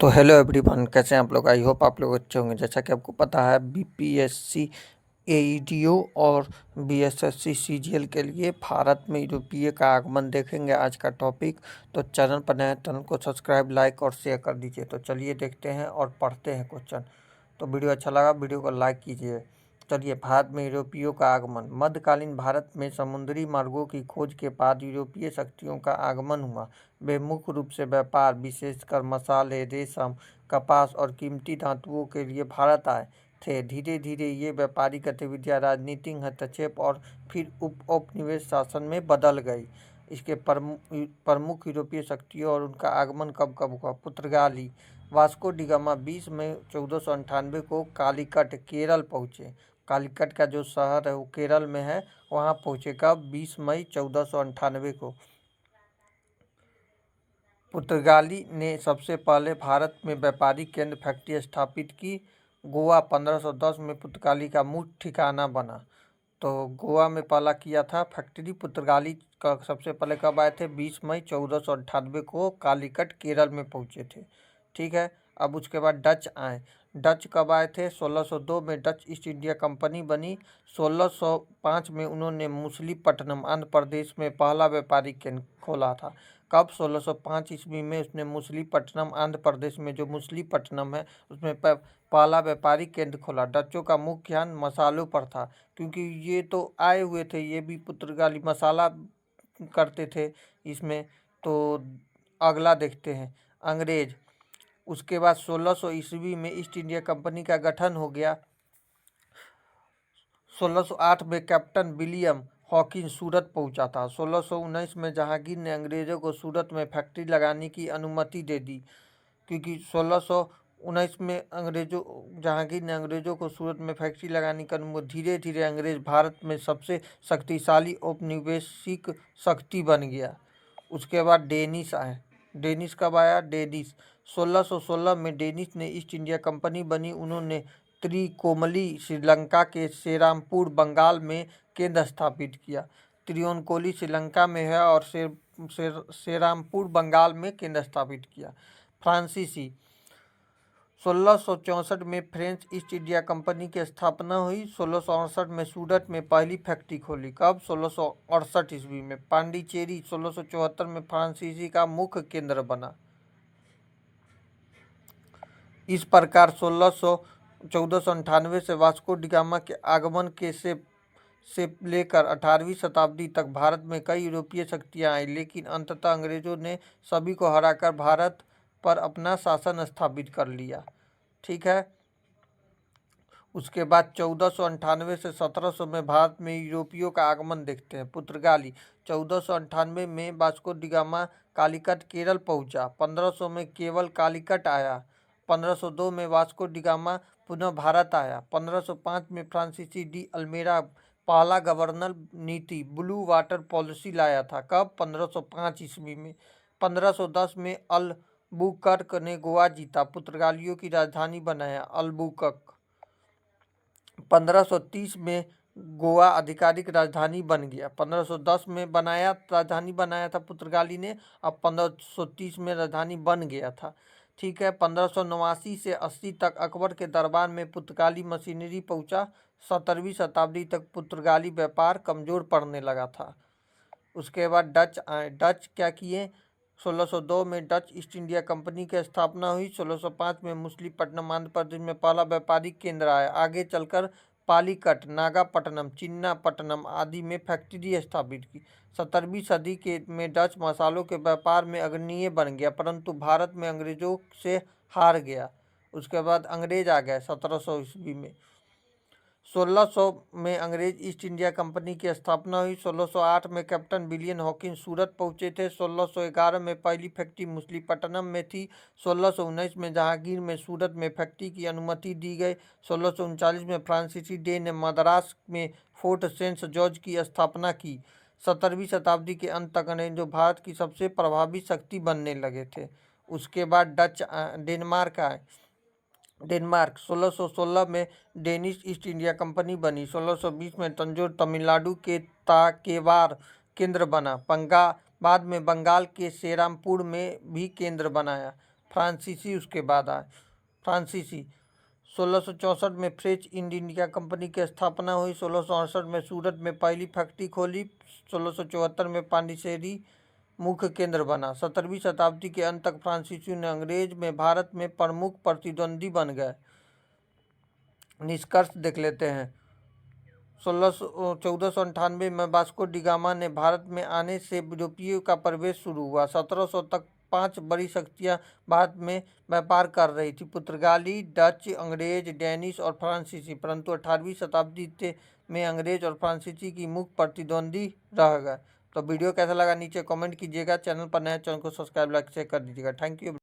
तो hello everyone, कैसे हैं आप लोग। आई होप आप लोग अच्छे होंगे। जैसा कि आपको पता है, बीपीएससी एईडीओ और बीएसएससी सीजीएल के लिए भारत में यूरोपीय का आगमन देखेंगे आज का टॉपिक। तो चैनल पर नए, चैनल को सब्सक्राइब, लाइक और शेयर कर दीजिए। तो चलिए देखते हैं और पढ़ते हैं क्वेश्चन। तो वीडियो अच्छा लगा, वीडियो को लाइक कीजिए। चलिए, भारत में यूरोपियों का आगमन। मध्यकालीन भारत में समुद्री मार्गों की खोज के बाद यूरोपीय शक्तियों का आगमन हुआ। वे मुख्य रूप से व्यापार, विशेषकर मसाले, रेशम, कपास और कीमती धातुओं के लिए भारत आए थे। धीरे धीरे ये व्यापारिक गतिविधियां राजनीतिक हस्तक्षेप और फिर उपनिवेश शासन में बदल गई। इसके प्रमुख यूरोपीय शक्तियों और उनका आगमन कब कब हुआ। पुर्तगाली वास्को डी गामा 20 मई 1498 को कालीकट, केरल पहुँचे। कालीकट का जो शहर है वो केरल में है, वहाँ पहुँचे। कब? 20 मई 1498 को। पुर्तगाली ने सबसे पहले भारत में व्यापारिक केंद्र फैक्ट्री स्थापित की। गोवा 1510 में पुर्तगाली का मुख्य ठिकाना बना। तो गोवा में पहला किया था फैक्ट्री। पुर्तगाली का सबसे पहले कब आए थे? 20 मई 1498 को कालीकट, केरल में पहुंचे थे। ठीक है। अब उसके बाद डच आए। डच कब आए थे? 1602 में डच ईस्ट इंडिया कंपनी बनी। 1605 में उन्होंने मछलीपट्टनम, आंध्र प्रदेश में पहला व्यापारिक केंद्र खोला था। कब? 1605 ईस्वी में उसने मछलीपट्टनम, आंध्र प्रदेश में जो मछलीपट्टनम है उसमें पहला व्यापारिक केंद्र खोला। डचों का मुख्य ध्यान मसालों पर था, क्योंकि ये तो आए हुए थे, ये भी पुर्तगाली मसाला करते थे इसमें। तो अगला देखते हैं, अंग्रेज। उसके बाद 1600 ईस्वी में ईस्ट इंडिया कंपनी का गठन हो गया। 1608 में कैप्टन विलियम हॉकिंस सूरत पहुंचा था। 1619 में जहांगीर ने अंग्रेजों को सूरत में फैक्ट्री लगाने की अनुमति दे दी, क्योंकि 1619 में जहांगीर ने अंग्रेजों को सूरत में फैक्ट्री लगाने की अनुमति। धीरे धीरे अंग्रेज भारत में सबसे शक्तिशाली औपनिवेशिक शक्ति बन गया। उसके बाद डेनिस आए। डेनिस कब आया? डेनिस 1616 में डेनिस ने ईस्ट इंडिया कंपनी बनी। उन्होंने त्रिकोमली, श्रीलंका के सेरामपुर, बंगाल में केंद्र स्थापित किया। त्रिकोणकोली श्रीलंका में है और सेरामपुर बंगाल में केंद्र स्थापित किया। फ्रांसीसी 1664 में फ्रेंच ईस्ट इंडिया कंपनी की स्थापना हुई। 1668 में सूरत में पहली फैक्ट्री खोली। कब? 1668 ईस्वी में। पांडिचेरी 1674 में फ्रांसीसी का मुख्य केंद्र बना। इस प्रकार 1498 से वास्को डी गामा के आगमन के से लेकर 18वीं शताब्दी तक भारत में कई यूरोपीय शक्तियां आई, लेकिन अंततः अंग्रेजों ने सभी को हराकर भारत पर अपना शासन स्थापित कर लिया। ठीक है। उसके बाद 1498 से 1700 में भारत में यूरोपियों का आगमन देखते हैं। पुर्तगाली 1498 में Vasco D gamma Calicut, Kerala पहुंचा। 1500 में केवल कालीकट आया। 1502 में वास्को डी गामा पुनः भारत आया। 1505 में फ्रांसीसी डी अल्मेड़ा पहला गवर्नर नीति, ब्लू वाटर पॉलिसी लाया था। कब? 1505 ईस्वी में। 1510 में अल्बुकर्क ने गोवा जीता, पुर्तगालियों की राजधानी बनाया अल्बुकर्क। 1530 में गोवा आधिकारिक राजधानी बन गया। 1510 में राजधानी बनाया था पुर्तगाली ने, अब 1530 में राजधानी बन गया था। ठीक है। 1589 से 80 तक अकबर के दरबार में पुर्तगाली मशीनरी पहुंचा। 17वीं शताब्दी तक पुर्तगाली व्यापार कमजोर पड़ने लगा था। उसके बाद डच आए। डच क्या किए? 1602 में डच ईस्ट इंडिया कंपनी की स्थापना हुई। 1605 में मछलीपट्टनम, आंध्र प्रदेश में पहला व्यापारिक केंद्र आया। आगे चलकर पालीकट, नागापट्टनम, चिन्नापट्टनम आदि में फैक्ट्री स्थापित की। 17वीं सदी के में डच मसालों के व्यापार में अग्रणी बन गया, परंतु भारत में अंग्रेजों से हार गया। उसके बाद अंग्रेज आ गए 1700 ईस्वी में। 1600 में अंग्रेज ईस्ट इंडिया कंपनी की स्थापना हुई। 1608 में कैप्टन विलियम हॉकिंस सूरत पहुंचे थे। 1611 में पहली फैक्ट्री मछलीपट्टनम में थी। 1619 में जहांगीर में सूरत में फैक्ट्री की अनुमति दी गई। 1639 में फ्रांसीसी डे ने मद्रास में फोर्ट सेंट जॉर्ज की स्थापना की। 17वीं शताब्दी के अंत तक अंग्रेजों भारत की सबसे प्रभावी शक्ति बनने लगे थे। उसके बाद डेनमार्क आए। डेनमार्क 1616 में डेनिश ईस्ट इंडिया कंपनी बनी। 1620 में तंजौर तमिलनाडु के ताकेवार केंद्र बना। बाद में बंगाल के सेरामपुर में भी केंद्र बनाया। फ्रांसीसी उसके बाद आए। फ्रांसीसी 1664 में फ्रेंच ईस्ट इंडिया कंपनी की स्थापना हुई। 1668 में सूरत में पहली फैक्ट्री खोली। 1674 में पांडिचेरी मुख्य केंद्र बना। 17वीं शताब्दी के अंत तक फ्रांसीसी ने अंग्रेज में भारत में प्रमुख प्रतिद्वंदी बन गए। निष्कर्ष देख लेते हैं। 1498 में वास्को डी गामा ने भारत में आने से यूरोपियों का प्रवेश शुरू हुआ। 1700 तक 5 बड़ी शक्तियां भारत में व्यापार कर रही थी, पुर्तगाली, डच, अंग्रेज, डेनिश और फ्रांसीसी, परंतु 18वीं शताब्दी में अंग्रेज और फ्रांसीसी की मुख्य प्रतिद्वंदी रह गए। तो वीडियो कैसा लगा नीचे कमेंट कीजिएगा। चैनल पर नया चैनल को सब्सक्राइब लाइक शेयर कर दीजिएगा। Thank you.